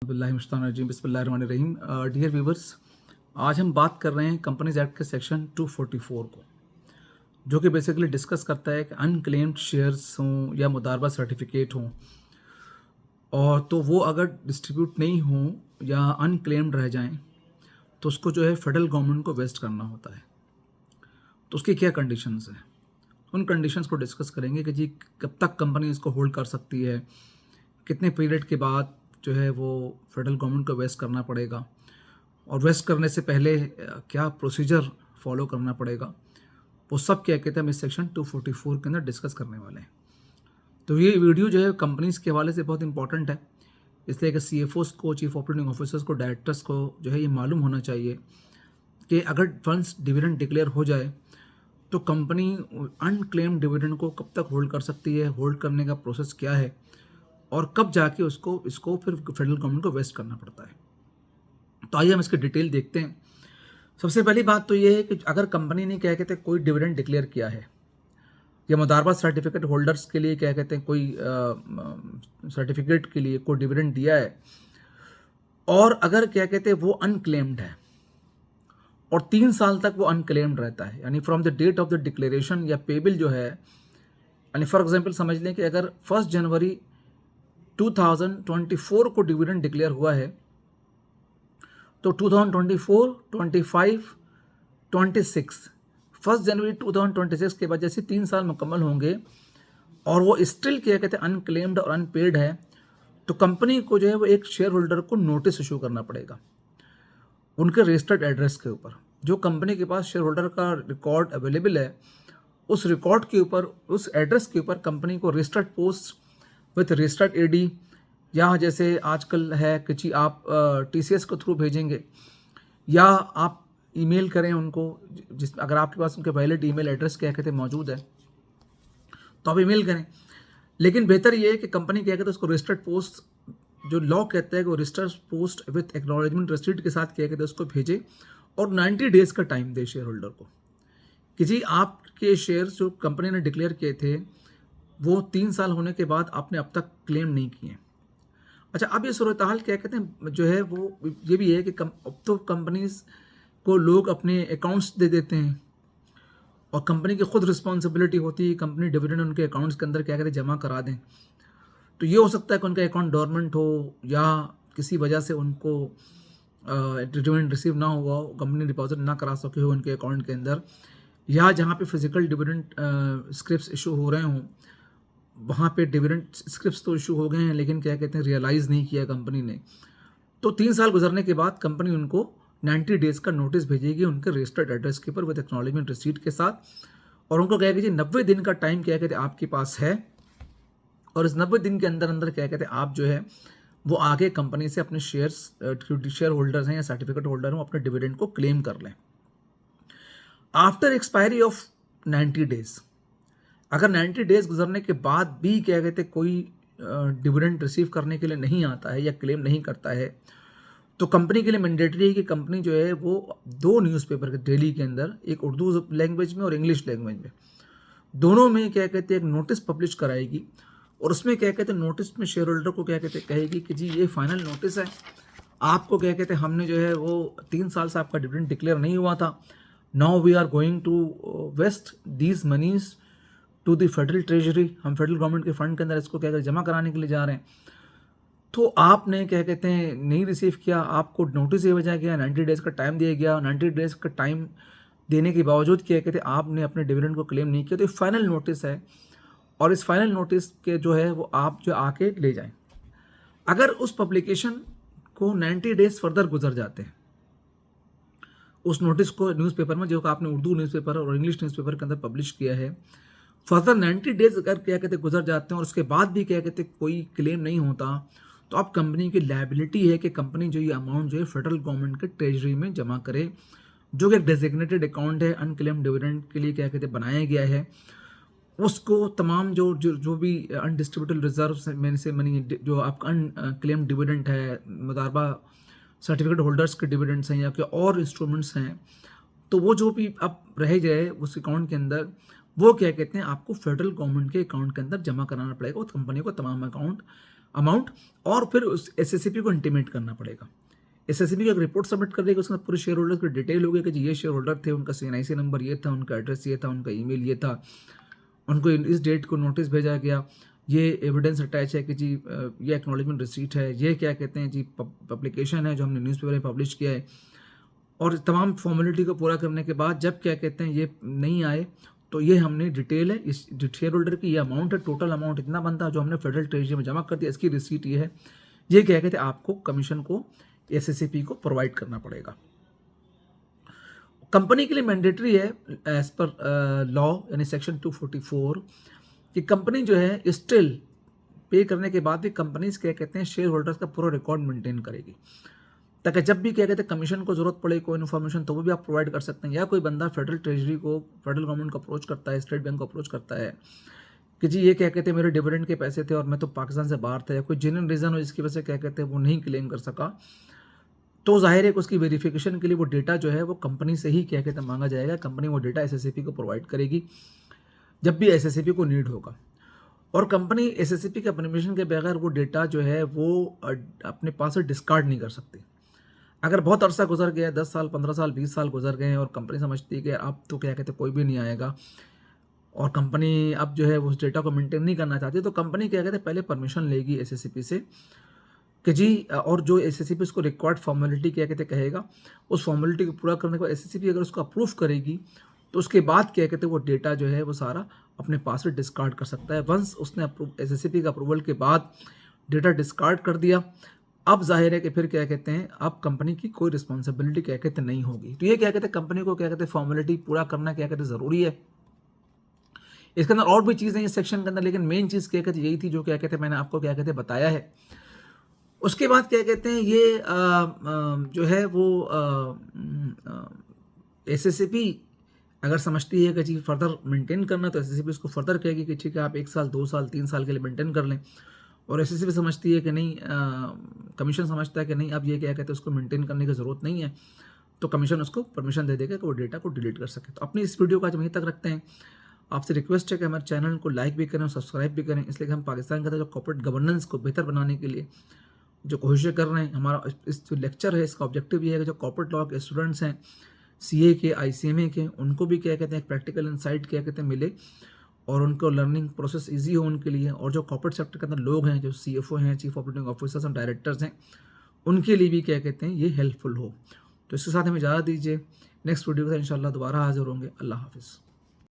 बिस्मिल्लाहिर्रहमानिर्रहीम। Dear viewers, आज हम बात कर रहे हैं कंपनीज एक्ट के सेक्शन 244 को, जो कि बेसिकली डिस्कस करता है कि अनक्लेम्ड शेयर्स हों या मुदारबा सर्टिफिकेट हों, और तो वो अगर डिस्ट्रीब्यूट नहीं हों या अनक्लेम्ड रह जाएं तो उसको जो है फेडरल गवर्नमेंट को वेस्ट करना होता है। तो उसकी क्या कंडीशंस हैं, उन कंडीशंस को डिस्कस करेंगे कि जी कब तक कंपनी इसको होल्ड कर सकती है, कितने पीरियड के बाद जो है वो फेडरल गवर्नमेंट को वेस्ट करना पड़ेगा, और वेस्ट करने से पहले क्या प्रोसीजर फॉलो करना पड़ेगा। वो सब क्या कहते हैं हम इस सेक्शन 244 के अंदर डिस्कस करने वाले हैं। तो ये वीडियो जो है कंपनीज़ के हवाले से बहुत इंपॉर्टेंट है, इसलिए कि CFOs को, चीफ ऑपरेटिंग ऑफिसर्स को, डायरेक्टर्स को जो है ये मालूम होना चाहिए कि अगर फंड्स डिविडेंड डिक्लेयर हो जाए तो कंपनी अनक्लेम्ड डिविडेंड को कब तक होल्ड कर सकती है, होल्ड करने का प्रोसेस क्या है, और कब जाके इसको फिर फेडरल गवर्नमेंट को वेस्ट करना पड़ता है। तो आइए हम इसके डिटेल देखते हैं। सबसे पहली बात तो ये है कि अगर कंपनी ने क्या कहते हैं कोई डिविडेंड डिक्लेयर किया है, या मुदारबा सर्टिफिकेट होल्डर्स के लिए क्या कहते हैं कोई सर्टिफिकेट के लिए कोई डिविडेंड दिया है, और अगर क्या कहते हैं वो अनक्लेम्ड है और 3 साल तक वो अनक्लेम्ड रहता है, यानी from the date of the declaration या पेबिल जो है, यानी फॉर एग्जांपल समझ लें कि अगर 1 जनवरी 2024 को डिविडेंड डिक्लेयर हुआ है तो 2024, 25, 26, 1 जनवरी 2026 के बाद जैसे 3 साल मुकम्मल होंगे और वो स्टिल क्या कहते हैं अनक्लेम्ड और अनपेड है, तो कंपनी को जो है वो एक शेयर होल्डर को नोटिस इशू करना पड़ेगा उनके रजिस्टर्ड एड्रेस के ऊपर। जो कंपनी के पास शेयर होल्डर का रिकॉर्ड अवेलेबल है, उस रिकॉर्ड के ऊपर, उस एड्रेस के ऊपर कंपनी को registered post with registered AD, या जैसे आजकल है कि जी आप TCS के थ्रू भेजेंगे या आप ईमेल करें उनको, जिस अगर आपके पास उनके वैलिड ईमेल एड्रेस क्या कहते हैं मौजूद है तो आप ईमेल करें। लेकिन बेहतर ये है कि कंपनी क्या कहते हैं उसको रजिस्टर्ड पोस्ट, जो लॉ कहता है कि वो registered post with acknowledgement receipt के साथ क्या कहते हैं उसको भेजे, और 90 डेज़ का टाइम दे शेयर होल्डर को कि जी आपके शेयर्स जो कंपनी ने डिक्लेयर किए थे वो 3 साल होने के बाद आपने अब तक क्लेम नहीं किए। अच्छा, अब ये सूरत हाल क्या कहते हैं जो है वो ये भी है कि अब तो कंपनीज को लोग अपने अकाउंट्स दे देते हैं और कंपनी की खुद रिस्पॉन्सिबिलिटी होती है कंपनी डिविडेंड उनके अकाउंट्स के अंदर क्या कहते हैं जमा करा दें। तो ये हो सकता है कि उनका अकाउंट डोरमेंट हो या किसी वजह से उनको डिविडेंड रिसीव ना हुआ हो, कंपनी डिपॉजिट ना करा सके हो उनके अकाउंट के अंदर, या जहाँ पे फिजिकल डिविडेंड स्क्रिप्ट इशू हो रहे हों वहाँ पे डिविडेंड स्क्रिप्ट्स तो इशू हो गए हैं, लेकिन क्या कहते हैं रियलाइज़ नहीं किया कंपनी ने। तो 3 साल गुजरने के बाद कंपनी उनको 90 डेज़ का नोटिस भेजेगी उनके रजिस्टर्ड एड्रेस के ऊपर विद एक्नॉलेजमेंट रिसीट के साथ, और उनको क्या कहते हैं 90 दिन का टाइम क्या कहते हैं आपके पास है, और इस 90 दिन के अंदर अंदर क्या कहते हैं आप जो है वो आगे कंपनी से अपने शेयर होल्डर्स हैं या सर्टिफिकेट होल्डर हों अपने डिविडेंड को क्लेम कर लें। आफ्टर एक्सपायरी ऑफ 90 डेज़, अगर 90 डेज़ गुजरने के बाद भी क्या कहते हैं कोई डिविडेंड रिसीव करने के लिए नहीं आता है या क्लेम नहीं करता है, तो कंपनी के लिए मैंडेटरी है कि कंपनी जो है वो 2 न्यूज़पेपर के डेली के अंदर, एक उर्दू लैंग्वेज में और इंग्लिश लैंग्वेज में, दोनों में क्या कहते हैं एक नोटिस पब्लिश कराएगी, और उसमें क्या कहते हैं नोटिस में शेयर होल्डर को क्या कहते हैं कहेगी कि जी ये फाइनल नोटिस है, आपको क्या कहते हैं हमने जो है वो 3 साल से आपका डिविडेंड डिक्लेयर नहीं हुआ था, now we are going to waste these monies to the federal treasury, हम फेडरल गवर्नमेंट के फंड के अंदर इसको क्या कहते हैं जमा कराने के लिए जा रहे हैं। तो आपने क्या कहते हैं नहीं रिसीव किया, आपको नोटिस ये भेजा गया, 90 डेज़ का टाइम दिया गया, 90 डेज़ का टाइम देने के बावजूद क्या कहते हैं आपने अपने डिविडेंड को क्लेम नहीं किया, तो ये फाइनल नोटिस है, और इस फाइनल नोटिस के जो है वो आप जो आके ले जाएं। अगर उस पब्लिकेशन को 90 डेज़ फर्दर गुजर जाते हैं, उस नोटिस को न्यूज़पेपर में जो आपने उर्दू न्यूज़पेपर और इंग्लिश न्यूज़पेपर के अंदर पब्लिश किया है, फर्दर 90 डेज अगर क्या कहते हैं गुजर जाते हैं और उसके बाद भी क्या कहते हैं कोई क्लेम नहीं होता, तो अब कंपनी की लायबिलिटी है कि कंपनी जो ये अमाउंट जो है फेडरल गवर्नमेंट के ट्रेजरी में जमा करे, जो कि एक डेजिग्नेटेड अकाउंट है अनक्लेम्ड डिविडेंड के लिए क्या कहते हैं बनाया गया है। उसको तमाम जो भी अनडिस्ट्रीब्यूटेड रिजर्व में से मनी जो आपका अनक्लेम्ड डिविडेंड है, मुदारबा सर्टिफिकेट होल्डर्स के डिविडेंड्स हैं या क्या और इंस्ट्रूमेंट्स हैं, तो वो जो भी अब रह जाए उस अकाउंट के अंदर, वो क्या कहते हैं आपको फेडरल गवर्नमेंट के अकाउंट के अंदर जमा कराना पड़ेगा। उस कंपनी को तमाम अकाउंट अमाउंट, और फिर उस एसएससीपी को इंटीमेट करना पड़ेगा। एसएससीपी को एक रिपोर्ट सबमिट कर देगा, उसमें पूरे शेयर होल्डर की डिटेल होगी कि जी ये शेयर होल्डर थे, उनका CNIC नंबर ये था, उनका एड्रेस ये था, उनका ईमेल ये था, उनको इस डेट को नोटिस भेजा गया, ये एविडेंस अटैच है कि जी ये एक्नॉलेजमेंट रिसीट है, ये क्या कहते हैं जी पब्लिकेशन है जो हमने न्यूज़पेपर में पब्लिश किया है। और तमाम फॉर्मेलिटी को पूरा करने के बाद जब क्या कहते हैं ये नहीं आए, तो ये हमने डिटेल है, इस शेयर होल्डर की ये अमाउंट है, टोटल अमाउंट इतना बनता है जो हमने फेडरल ट्रेजरी में जमा कर दिया, इसकी रिसीट ये है, ये क्या कहते हैं आपको कमीशन को एसएससीपी को प्रोवाइड करना पड़ेगा। कंपनी के लिए मैंडेटरी है एज पर लॉ यानी सेक्शन 244 कि कंपनी जो है स्टिल पे करने के बाद भी कंपनीज क्या कहते हैं शेयर होल्डर्स का पूरा रिकॉर्ड मेंटेन करेगी, ताकि जब भी क्या कहते हैं कमीशन को जरूरत पड़े कोई इन्फॉर्मेशन तो वो भी आप प्रोवाइड कर सकते हैं। या कोई बंदा फेडरल ट्रेजरी को, फेडरल गवर्नमेंट को अप्रोच करता है, स्टेट बैंक को अप्रोच करता है कि जी ये क्या कहते हैं मेरे डिविडेंड के पैसे थे और मैं तो पाकिस्तान से बाहर था, या कोई जेन्युइन रीज़न हो जिसकी वजह से क्या कहते हैं वो नहीं क्लेम कर सका, तो जाहिर है कि उसकी वेरिफिकेशन के लिए वो डेटा जो है वो कंपनी से ही क्या कहते हैं मांगा जाएगा। कंपनी वो डेटा एसएससीपी को प्रोवाइड करेगी जब भी एसएससीपी को नीड होगा, और कंपनी एसएससीपी के परमिशन के बगैर वो डेटा जो है वो अपने पास से डिस्कार्ड नहीं कर सकती। अगर बहुत अरसा गुजर गया, 10 साल 15 साल 20 साल गुजर गए और कंपनी समझती है कि अब तो क्या कहते हैं कोई भी नहीं आएगा, और कंपनी अब जो है उस डेटा को मेंटेन नहीं करना चाहती, तो कंपनी क्या कहते हैं पहले परमिशन लेगी एसएससीपी से कि जी, और जो एसएससीपी उसको रिक्वायर्ड फॉर्मेलिटी क्या कहते कहेगा, उस फॉर्मेलिटी को पूरा करने के बाद एसएससीपी अगर उसको अप्रूव करेगी तो उसके बाद क्या कहते हैं वो डेटा जो है वो सारा अपने पास से डिस्कार्ड कर सकता है। वंस उसने एसएससीपी का अप्रूवल के बाद डेटा डिस्कार्ड कर दिया, अब जाहिर है कि फिर क्या कहते हैं अब कंपनी की कोई रिस्पॉन्सिबिलिटी क्या कहते नहीं होगी। तो ये क्या कहते हैं कंपनी को क्या कहते हैं फॉर्मेलिटी पूरा करना क्या कहते हैं ज़रूरी है। इसके अंदर और भी चीज़ें इस सेक्शन के अंदर, लेकिन मेन चीज़ क्या कहते हैं यही थी जो क्या कहते हैं मैंने आपको क्या कहते हैं बताया है। उसके बाद क्या कहते हैं ये जो है वो एसएससीपी अगर समझती है कि जी फर्दर मेंटेन करना, तो एसएससीपी उसको फर्दर कहेगी कि ठीक है आप 1 साल 2 साल 3 साल के लिए मेंटेन कर लें, और एसएससीपी समझती है कि नहीं, कमीशन समझता है कि नहीं अब ये क्या कहते हैं उसको मेंटेन करने की ज़रूरत नहीं है, तो कमीशन उसको परमिशन दे देगा कि वो डेटा को डिलीट कर सके। तो अपनी इस वीडियो को आज वहीं तक रखते हैं। आपसे रिक्वेस्ट है कि हमारे चैनल को लाइक भी करें और सब्सक्राइब भी करें, इसलिए कि हम पाकिस्तान के अंदर जो कॉर्पोरेट गवर्नेंस को बेहतर बनाने के लिए जो कोशिशें कर रहे हैं। हमारा इस जो लेक्चर है इसका ऑब्जेक्टिव ये है कि जो कॉर्पोरेट लॉ के स्टूडेंट्स हैं, सीए के, आईसीएमए के, उनको भी क्या कहते हैं प्रैक्टिकल इंसाइट क्या कहते हैं मिले, और उनको लर्निंग प्रोसेस इजी हो उनके लिए, और जो कॉर्पोरेट सेक्टर के अंदर लोग हैं, जो सीएफओ हैं, chief operating officers and directors हैं, उनके लिए भी क्या कहते हैं ये हेल्पफुल हो। तो इसके साथ हमें इजाज़त दीजिए, नेक्स्ट वीडियो के साथ इंशाल्लाह दोबारा हाजिर होंगे। अल्लाह हाफिज़।